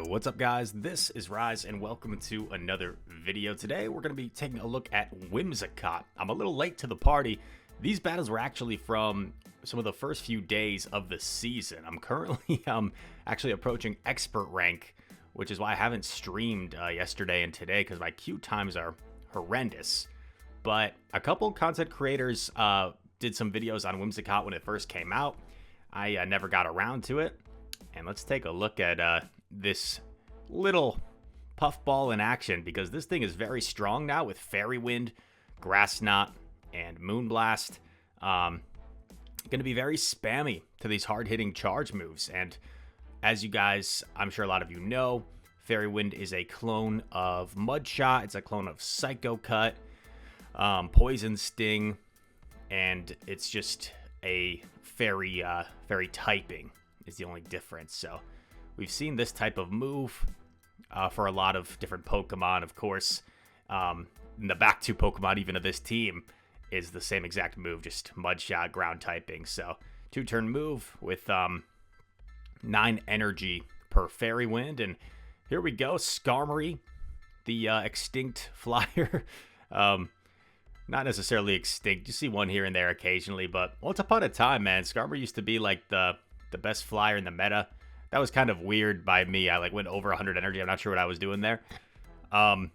What's up guys, this is Rise and welcome to another video. Today we're going to be taking a look at Whimsicott. I'm a little late to the party. These battles were actually from some of the first few days of the season. I'm currently actually approaching expert rank, which is why I haven't streamed yesterday and today because my queue times are horrendous. But a couple content creators did some videos on Whimsicott when it first came out. I never got around to it. And let's take a look at this little puffball in action, because this thing is very strong now with Fairy Wind, Grass Knot, and Moonblast. Going to be very spammy to these hard-hitting charge moves. And as you guys, I'm sure a lot of you know, Fairy Wind is a clone of Mudshot. It's a clone of Psycho Cut, Poison Sting, and it's just a fairy typing is the only difference. So we've seen this type of move for a lot of different Pokemon. Of course, the back two Pokemon even of this team is the same exact move, just Mudshot, ground typing. So 2-turn move with 9 energy per Fairy Wind. And here we go, Skarmory, the extinct flyer. Not necessarily extinct. You see one here and there occasionally, but once upon a time, man, Skarmory used to be like the best flyer in the meta. That was kind of weird by me. I went over 100 energy. I'm not sure what I was doing there. Yeah,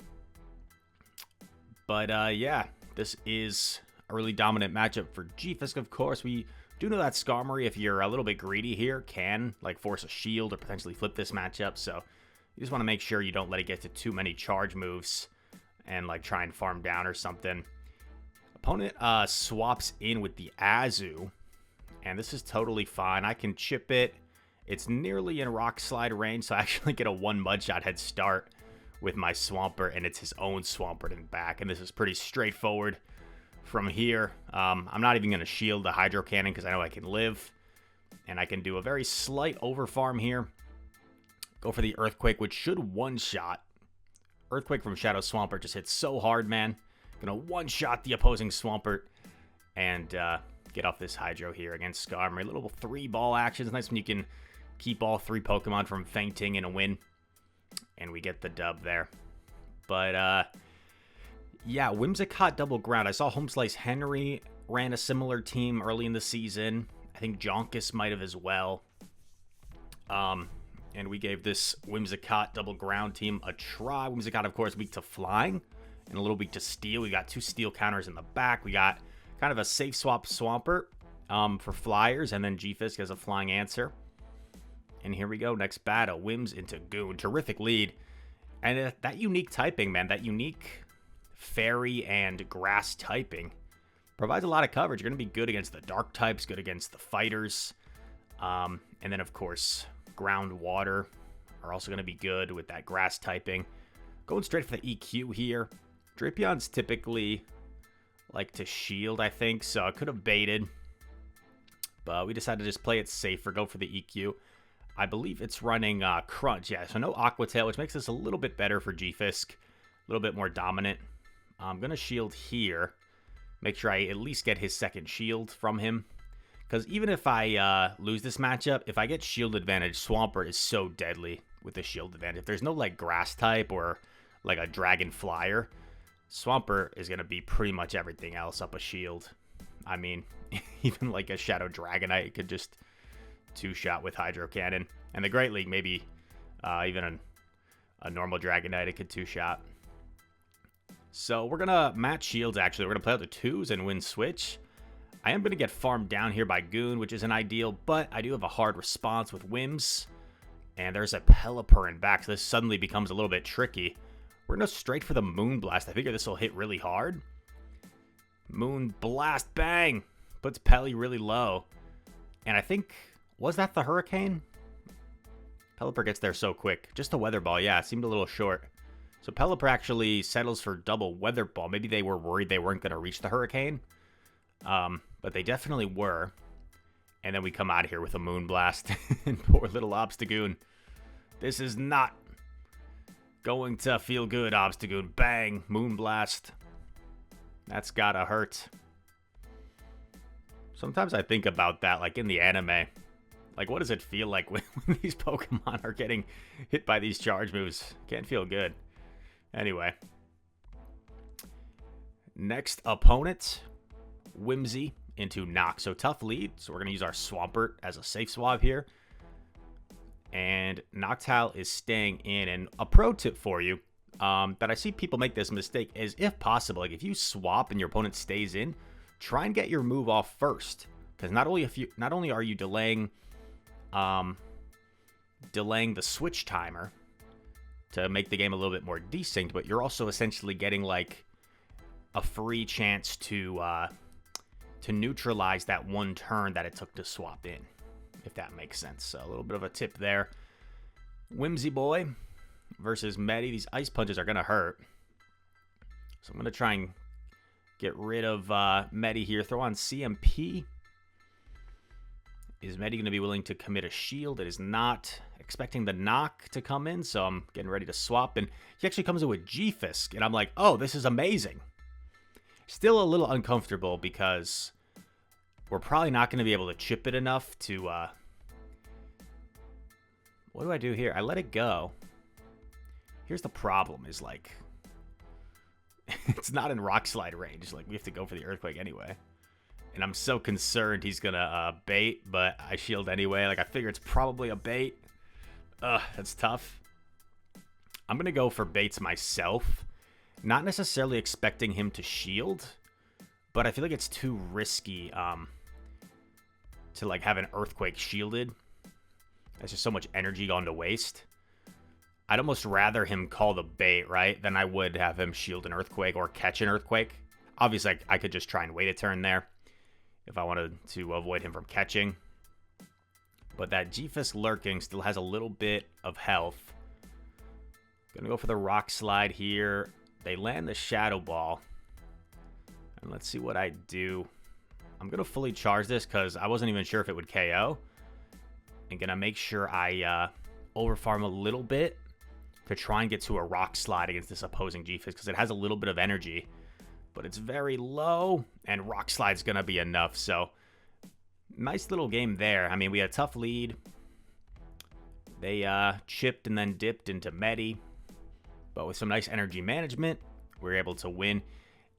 this is a really dominant matchup for G-Fisk, of course. We do know that Skarmory, if you're a little bit greedy here, can force a shield or potentially flip this matchup. So you just want to make sure you don't let it get to too many charge moves and try and farm down or something. Opponent swaps in with the Azu, and this is totally fine. I can chip it. It's nearly in Rock Slide range, so I actually get a 1 Mudshot head start with my Swampert, and it's his own Swampert in back. And this is pretty straightforward from here. I'm not even going to shield the Hydro Cannon because I know I can live, and I can do a very slight overfarm here. Go for the Earthquake, which should one-shot. Earthquake from Shadow Swampert just hits so hard, man. Gonna one-shot the opposing Swampert and get off this Hydro here against Skarmory. Little 3-ball action. It's nice when you can keep all 3 Pokemon from fainting in a win. And we get the dub there. But, yeah, Whimsicott double ground. I saw Home Slice Henry ran a similar team early in the season. I think Jonkus might have as well. And we gave this Whimsicott double ground team a try. Whimsicott, of course, weak to flying and a little weak to steel. We got 2 steel counters in the back. We got kind of a safe swap Swampert for flyers, and then G-Fisk as a flying answer. And here we go, next battle, Whims into Goon. Terrific lead. And that unique typing, man, that unique fairy and grass typing provides a lot of coverage. You're going to be good against the dark types, good against the fighters. And then, of course, ground water are also going to be good with that grass typing. Going straight for the EQ here. Drapions typically like to shield, I think, so I could have baited. But we decided to just play it safer, go for the EQ. I believe it's running Crunch, yeah, so no Aqua Tail, which makes this a little bit better for G-Fisk. A little bit more dominant. I'm going to shield here. Make sure I at least get his second shield from him. Because even if I lose this matchup, if I get shield advantage, Swampert is so deadly with the shield advantage. If there's no grass type or a dragon flyer, Swampert is going to be pretty much everything else up a shield. I mean, even a Shadow Dragonite could just 2-shot with Hydro Cannon. And the Great League, maybe even a normal Dragonite, it could 2-shot. So we're going to match shields, actually. We're going to play out the 2s and win switch. I am going to get farmed down here by Goon, which isn't ideal, but I do have a hard response with Whims. And there's a Pelipper in back, so this suddenly becomes a little bit tricky. We're going to go straight for the Moonblast. I figure this will hit really hard. Moonblast, bang! Puts Pelly really low. And I think, was that the Hurricane? Pelipper gets there so quick. Just a Weather Ball, yeah, it seemed a little short. So Pelipper actually settles for double Weather Ball. Maybe they were worried they weren't going to reach the Hurricane. But they definitely were. And then we come out of here with a Moonblast. And poor little Obstagoon. This is not going to feel good, Obstagoon. Bang, Moonblast. That's gotta hurt. Sometimes I think about that, in the anime. Like, what does it feel like when these Pokemon are getting hit by these charge moves? Can't feel good. Anyway. Next opponent, Whimsy into Noct. So tough lead. So we're going to use our Swampert as a safe swap here. And Noctowl is staying in. And a pro tip for you that I see people make this mistake is, if possible, like if you swap and your opponent stays in, try and get your move off first. Because not only are you delaying the switch timer to make the game a little bit more desync, but you're also essentially getting like a free chance to neutralize that one turn that it took to swap in, if that makes sense. So a little bit of a tip there. Whimsy Boy versus Medi. These ice punches are gonna hurt, so I'm gonna try and get rid of Medi here. Throw on CMP. Is Medi going to be willing to commit a shield? It is not. Expecting the knock to come in, so I'm getting ready to swap. And he actually comes in with G-Fisk, and I'm like, oh, this is amazing. Still a little uncomfortable because we're probably not going to be able to chip it enough to... What do I do here? I let it go. Here's the problem, is like... it's not in Rock Slide range. Like, we have to go for the Earthquake anyway. And I'm so concerned he's going to bait, but I shield anyway. Like, I figure it's probably a bait. Ugh, that's tough. I'm going to go for baits myself. Not necessarily expecting him to shield, but I feel like it's too risky to, like, have an Earthquake shielded. That's just so much energy gone to waste. I'd almost rather him call the bait, right, than I would have him shield an Earthquake or catch an Earthquake. Obviously, I could just try and wait a turn there if I wanted to avoid him from catching. But that G-Fisk lurking still has a little bit of health. Gonna go for the Rock Slide here. They land the Shadow Ball. And let's see what I do. I'm gonna fully charge this because I wasn't even sure if it would KO. And gonna make sure I overfarm a little bit to try and get to a Rock Slide against this opposing G-Fisk because it has a little bit of energy. But it's very low, and Rock Slide's going to be enough. So, nice little game there. I mean, we had a tough lead. They chipped and then dipped into Medi. But with some nice energy management, we were able to win.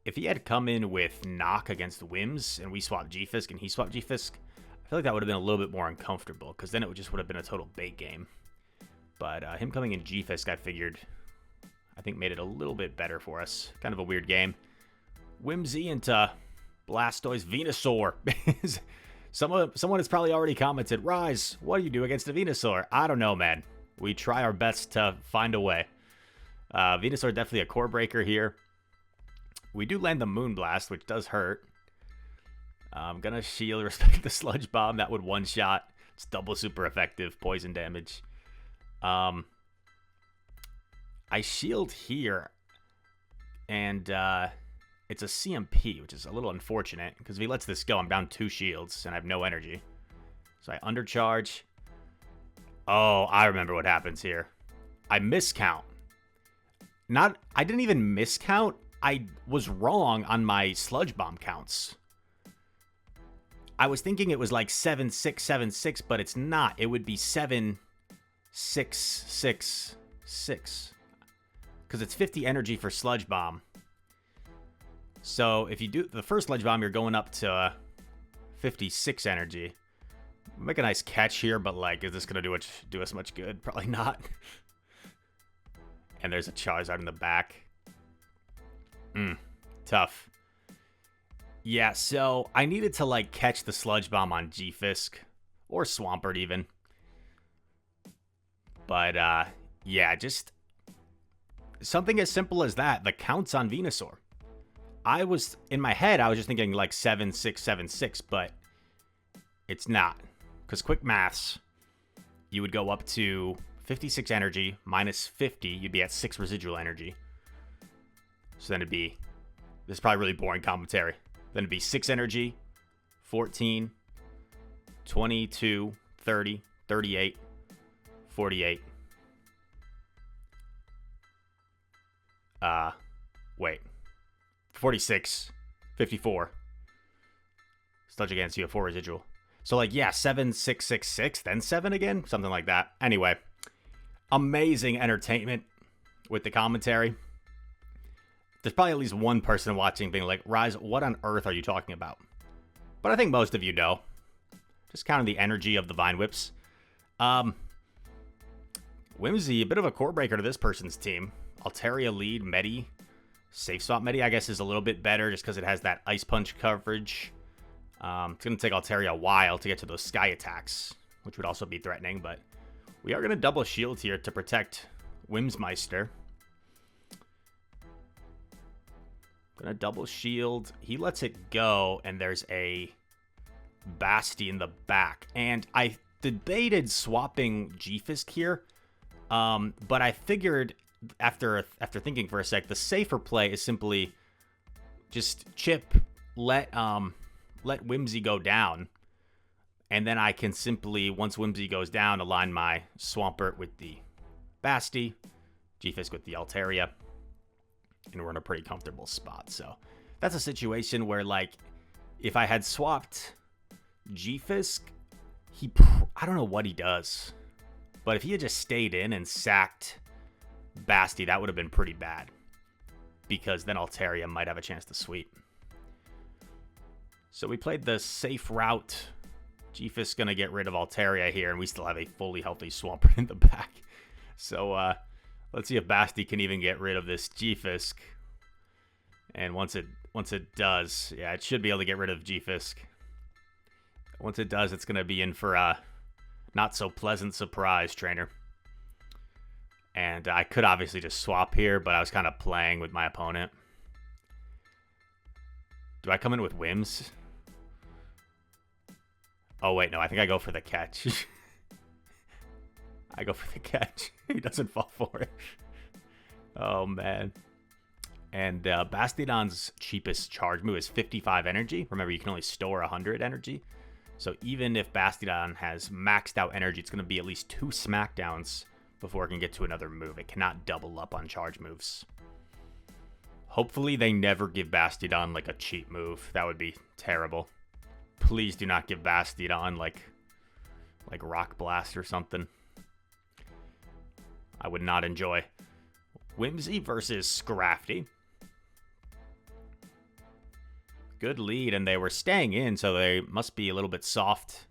If he had come in with Noct against Whims, and we swapped G-Fisk, and he swapped G-Fisk, I feel like that would have been a little bit more uncomfortable, because then it just would have been a total bait game. But him coming in G-Fisk, I think made it a little bit better for us. Kind of a weird game. Whimsy into Blastoise. Venusaur. Someone has probably already commented, Rise, what do you do against a Venusaur? I don't know, man. We try our best to find a way. Venusaur definitely a core breaker here. We do land the Moonblast, which does hurt. I'm going to shield, respect the Sludge Bomb. That would one-shot. It's double super effective poison damage. I shield here, and it's a CMP, which is a little unfortunate, because if he lets this go, I'm down 2 shields, and I have no energy. So I undercharge. Oh, I remember what happens here. I miscount. I didn't even miscount. I was wrong on my Sludge Bomb counts. I was thinking it was like 7, 6, 7, 6, but it's not. It would be 7, 6, 6, 6. Because it's 50 energy for Sludge Bomb. So if you do the first Sludge Bomb, you're going up to 56 energy. Make a nice catch here, but like, is this going to do us much good? Probably not. And there's a Charizard in the back. Tough. Yeah, so I needed to like catch the Sludge Bomb on G-Fisk. Or Swampert even. But yeah, just something as simple as that. The counts on Venusaur. In my head, I was just thinking like 7, 6, 7, 6, but it's not. Because quick maths, you would go up to 56 energy minus 50, you'd be at 6 residual energy. So then this is probably really boring commentary. Then it'd be 6 energy, 14, 22, 30, 38, 48. Wait. 46, 54. Sludge against you have 4 residual. So, like, yeah, 7666, then 7 again? Something like that. Anyway, amazing entertainment with the commentary. There's probably at least one person watching being like, Rise, what on earth are you talking about? But I think most of you know. Just counting the energy of the Vine Whips. Whimsy, a bit of a core breaker to this person's team. Altaria lead, Medi. Safe Swap Medi, I guess, is a little bit better just because it has that Ice Punch coverage. It's going to take Altaria a while to get to those Sky attacks, which would also be threatening, but we are going to double shield here to protect Whimsmeister. Gonna double shield. He lets it go, and there's a Basti in the back. And I debated swapping G-Fisk here, but I figured after thinking for a sec, the safer play is simply just chip, let Whimsy go down, and then I can simply, once Whimsy goes down, align my Swampert with the Basti, G-Fisk with the Altaria, and we're in a pretty comfortable spot. So that's a situation where, like, if I had swapped G-Fisk, I don't know what he does, but if he had just stayed in and sacked Basti, that would have been pretty bad, because then Altaria might have a chance to sweep. So we played the safe route. G-Fisk's going to get rid of Altaria here, and we still have a fully healthy Swampert in the back. So let's see if Basti can even get rid of this G-Fisk. And once it does, yeah, it should be able to get rid of G-Fisk. Once it does, it's going to be in for a not so pleasant surprise, trainer. And I could obviously just swap here, but I was kind of playing with my opponent. Do I come in with Whims? Oh, wait, no, I think I go for the catch. I go for the catch. He doesn't fall for it. Oh, man. And Bastiodon's cheapest charge move is 55 energy. Remember, you can only store 100 energy. So even if Bastiodon has maxed out energy, it's going to be at least 2 smackdowns before it can get to another move. It cannot double up on charge moves. Hopefully they never give Bastiodon like a cheap move. That would be terrible. Please do not give Bastiodon like Rock Blast or something. I would not enjoy. Whimsy versus Scrafty. Good lead, and they were staying in, so they must be a little bit soft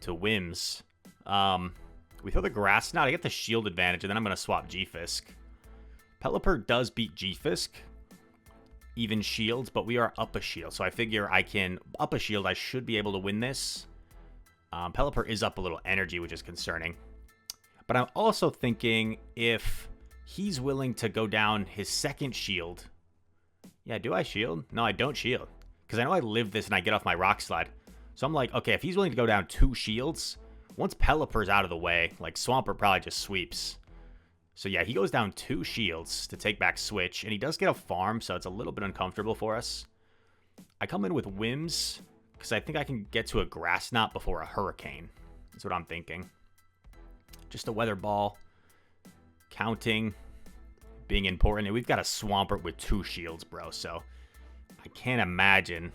to Whims. We throw the Grass Knot. I get the shield advantage, and then I'm going to swap G-Fisk. Pelipper does beat G-Fisk, even shields, but we are up a shield, so I figure I can up a shield. I should be able to win this. Pelipper is up a little energy, which is concerning. But I'm also thinking if he's willing to go down his second shield. Yeah, do I shield? No, I don't shield, because I know I live this and I get off my Rock Slide. So I'm like, okay, if he's willing to go down 2 shields, once Pelipper's out of the way, like, Swampert probably just sweeps. So yeah, he goes down 2 shields to take back Switch, and he does get a farm, so it's a little bit uncomfortable for us. I come in with Whims, because I think I can get to a Grass Knot before a Hurricane. That's what I'm thinking. Just a Weather Ball. Counting. Being important. And we've got a Swampert with 2 shields, bro, so I can't imagine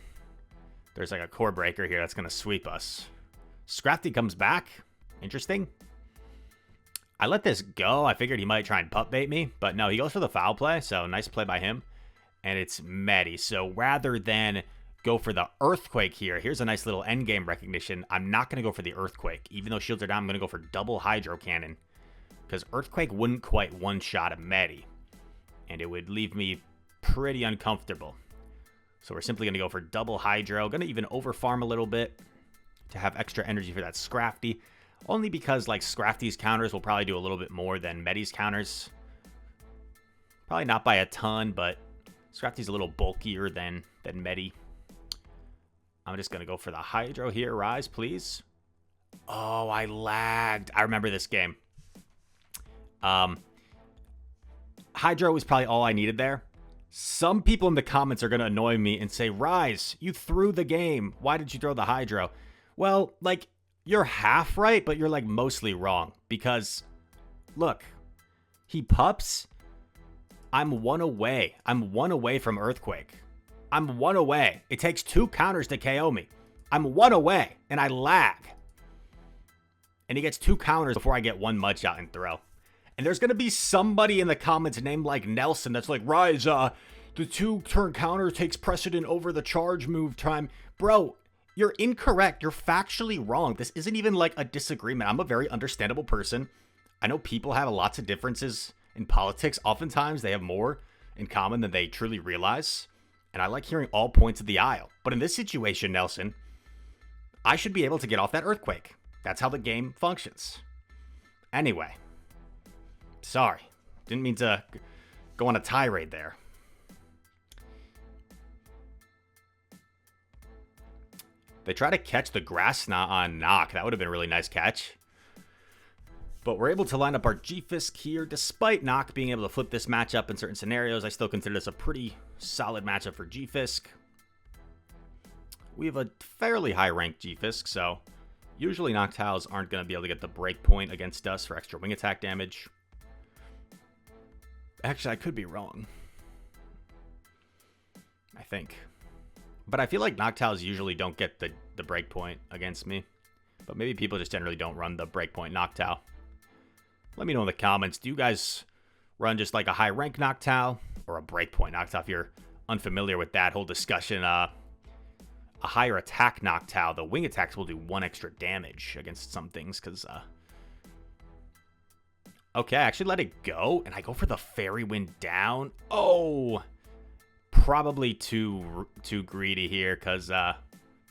there's like a core breaker here that's going to sweep us. Scrafty comes back. Interesting. I let this go. I figured he might try and pup bait me, but no, he goes for the foul play, so nice play by him. And it's Medi. So rather than go for the Earthquake here, here's a nice little endgame recognition. I'm not going to go for the Earthquake. Even though shields are down, I'm going to go for double Hydro Cannon, because Earthquake wouldn't quite one-shot a Medi, and it would leave me pretty uncomfortable. So we're simply going to go for double Hydro. Going to even overfarm a little bit to have extra energy for that Scrafty. Only because, like, Scrafty's counters will probably do a little bit more than Medi's counters. Probably not by a ton, but Scrafty's a little bulkier than Medi. I'm just going to go for the Hydro here. Rise, please. Oh, I lagged. I remember this game. Hydro was probably all I needed there. Some people in the comments are going to annoy me and say, Rise, you threw the game. Why did you throw the Hydro? Well, like, you're half right, but you're, like, mostly wrong. Because, look, he pups. I'm 1 away. I'm 1 away from Earthquake. I'm 1 away. It takes 2 counters to KO me. I'm 1 away, and I lag. And he gets 2 counters before I get 1 mud shot and throw. And there's going to be somebody in the comments named like Nelson that's like, Rise, the 2-turn counter takes precedent over the charge move time. Bro, you're incorrect. You're factually wrong. This isn't even like a disagreement. I'm a very understandable person. I know people have lots of differences in politics. Oftentimes, they have more in common than they truly realize. And I like hearing all points of the aisle. But in this situation, Nelson, I should be able to get off that earthquake. That's how the game functions. Anyway. Sorry. Didn't mean to go on a tirade there. They try to catch the grass knot on Nock. That would have been a really nice catch. But we're able to line up our G-Fisk here. Despite Nock being able to flip this matchup in certain scenarios, I still consider this a pretty solid matchup for G-Fisk. We have a fairly high-ranked G-Fisk, so usually Noctowls aren't going to be able to get the break point against us for extra wing attack damage. Actually, I could be wrong. I think. But I feel like Noctowls usually don't get the break point against me. But maybe people just generally don't run the breakpoint Noctowl. Let me know in the comments. Do you guys run just like a high rank Noctowl or a breakpoint Noctowl? If you're unfamiliar with that whole discussion, a higher attack Noctowl, the wing attacks will do 1 extra damage against some things. Because, okay, I actually let it go, and I go for the Fairy Wind down. Oh, probably too greedy here because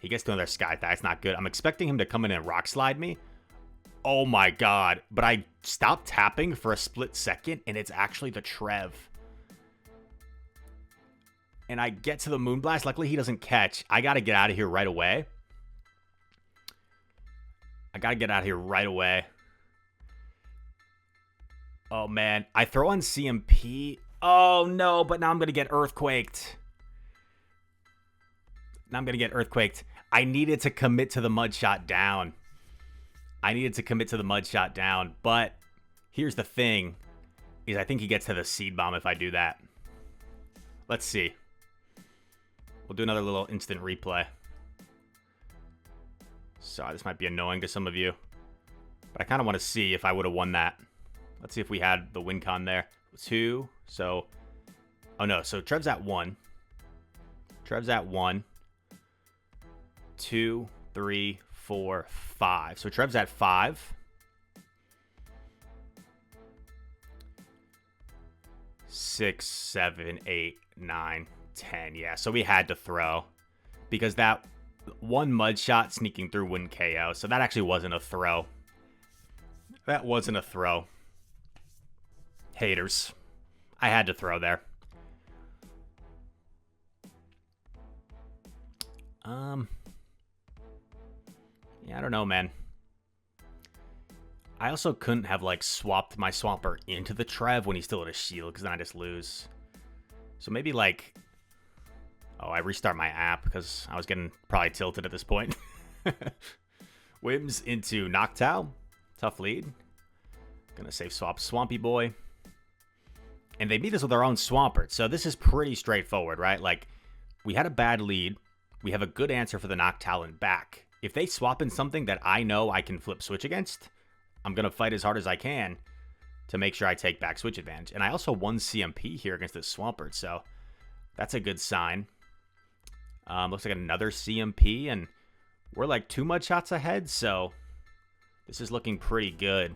he gets to another Sky Attack. That's not good. I'm expecting him to come in and Rock Slide me. Oh my god. But I stopped tapping for a split second, and it's actually the Trev. And I get to the Moonblast. Luckily, he doesn't catch. I got to get out of here right away. Oh, man. I throw on CMP. Oh, no. But now I'm going to get Earthquaked. I needed to commit to the Mud Shot down. But here's the thing. Is I think he gets to the Seed Bomb if I do that. Let's see. We'll do another little instant replay. Sorry, this might be annoying to some of you. But I kind of want to see if I would have won that. Let's see if we had the win con there. 2. So, oh no. So Trev's at 1. 2, 3, 4, 5. So Trev's at 5. 6, 7, 8, 9, 10. Yeah, so we had to throw because that 1 mud shot sneaking through wouldn't KO. So that actually wasn't a throw. Haters. I had to throw there. Yeah, I don't know, man. I also couldn't have, like, swapped my Swampert into the Trev when he still had a shield, because then I just lose. So maybe, like... Oh, I restart my app, because I was getting probably tilted at this point. Whims into Noctowl. Tough lead. Gonna save swap Swampy Boy. And they beat us with our own Swampert, so this is pretty straightforward, right? Like, we had a bad lead. We have a good answer for the Noctowl and back. If they swap in something that I know I can flip switch against, I'm going to fight as hard as I can to make sure I take back switch advantage. And I also won CMP here against this Swampert, so that's a good sign. Looks like another CMP, and we're like 2 mud shots ahead, so this is looking pretty good.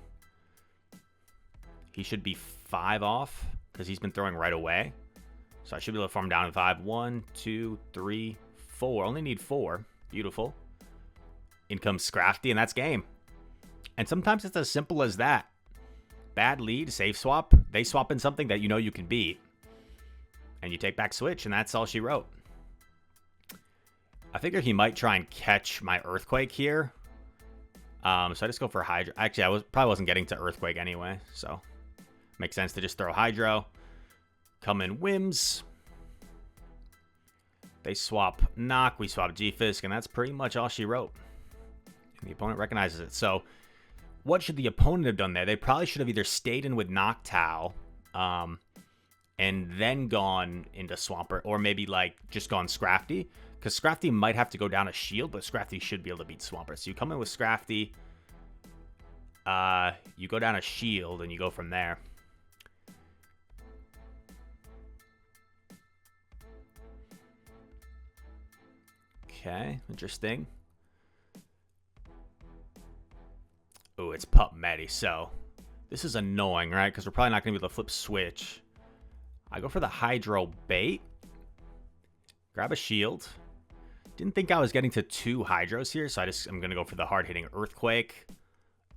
He should be 5 off because he's been throwing right away. So I should be able to farm down in 5. 1, 2, 3, 4. Only need 4. Beautiful. In comes Scrafty, and that's game. And sometimes it's as simple as that. Bad lead, safe swap. They swap in something that you know you can beat. And you take back switch, and that's all she wrote. I figure he might try and catch my Earthquake here. So I just go for Hydro. Actually, I probably wasn't getting to Earthquake anyway. So makes sense to just throw Hydro. Come in Whims. They swap Knock. We swap G-Fisk, and that's pretty much all she wrote. The opponent recognizes it. So what should the opponent have done there? They probably should have either stayed in with Noctowl and then gone into Swampert, or maybe like just gone Scrafty, Because Scrafty might have to go down a shield, but Scrafty should be able to beat Swampert. So you come in with Scrafty. You go down a shield, and you go from there. Okay, interesting. Oh, it's Pup Medi, so this is annoying, right? Because we're probably not going to be able to flip switch. I go for the Hydro Bait. Grab a shield. Didn't think I was getting to 2 Hydros here, so I'm going to go for the hard-hitting Earthquake.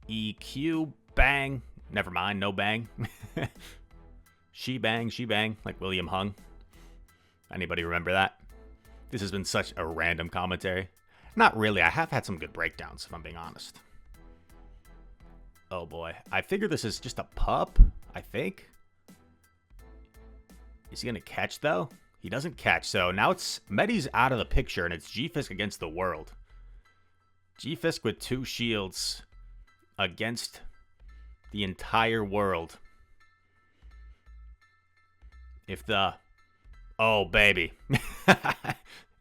EQ, bang. Never mind, no bang. She bang, like William Hung. Anybody remember that? This has been such a random commentary. Not really, I have had some good breakdowns, if I'm being honest. Oh boy, I figure this is just a pup, I think. Is he going to catch, though? He doesn't catch, so now it's Medi's out of the picture, and it's G-Fisk against the world. G-Fisk with 2 shields against the entire world. If the... Oh, baby.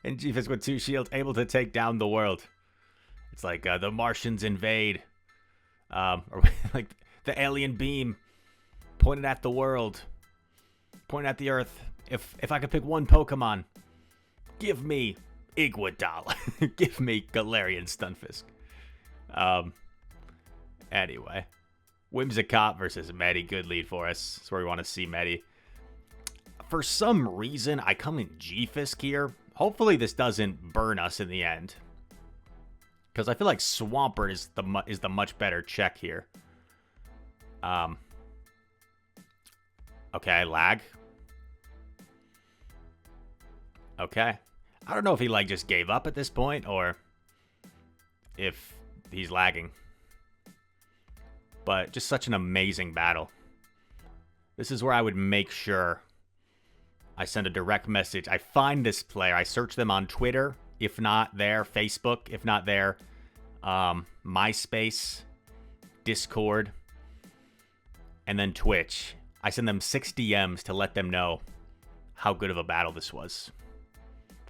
And G-Fisk with 2 shields, able to take down the world. It's like the Martians invade. Or like the alien beam pointed at the world. Pointed at the Earth. If I could pick one Pokemon, give me Iguodala. Give me Galarian Stunfisk. Anyway. Whimsicott versus Medi. Good lead for us. That's where we want to see Medi. For some reason, I come in G-Fisk here. Hopefully this doesn't burn us in the end. Because I feel like Swampert is the much better check here. Okay, lag. Okay. I don't know if he like just gave up at this point or if he's lagging. But just such an amazing battle. This is where I would make sure I send a direct message. I find this player. I search them on Twitter, if not there, Facebook, if not there, MySpace, Discord, and then Twitch. I send them 6 DMs to let them know how good of a battle this was.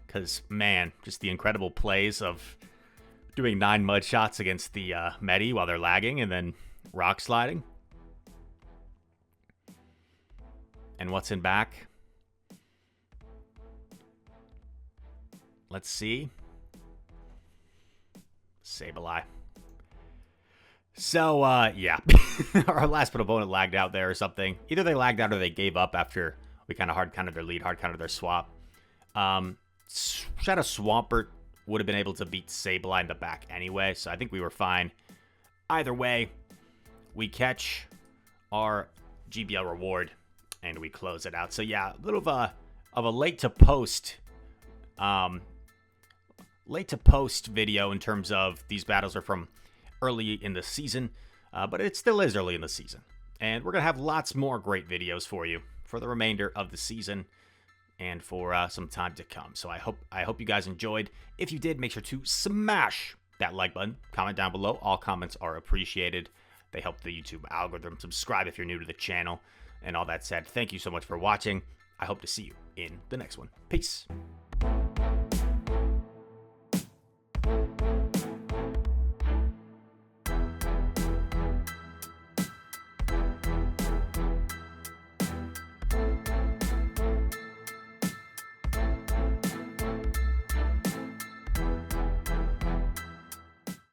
Because, man, just the incredible plays of doing 9 mud shots against the Medi while they're lagging and then rock sliding. And what's in back? Let's see. Sableye. So, yeah. Our last opponent lagged out there or something. Either they lagged out or they gave up after we kind of hard-countered their lead, hard-countered their swap. Shadow Swampert would have been able to beat Sableye in the back anyway, so I think we were fine. Either way, we catch our GBL reward, and we close it out. So, yeah, a little of a late-to-post video in terms of these battles are from early in the season, but it still is early in the season. And we're going to have lots more great videos for you for the remainder of the season and for some time to come. So I hope you guys enjoyed. If you did, make sure to smash that like button. Comment down below. All comments are appreciated. They help the YouTube algorithm. Subscribe if you're new to the channel. And all that said, thank you so much for watching. I hope to see you in the next one. Peace.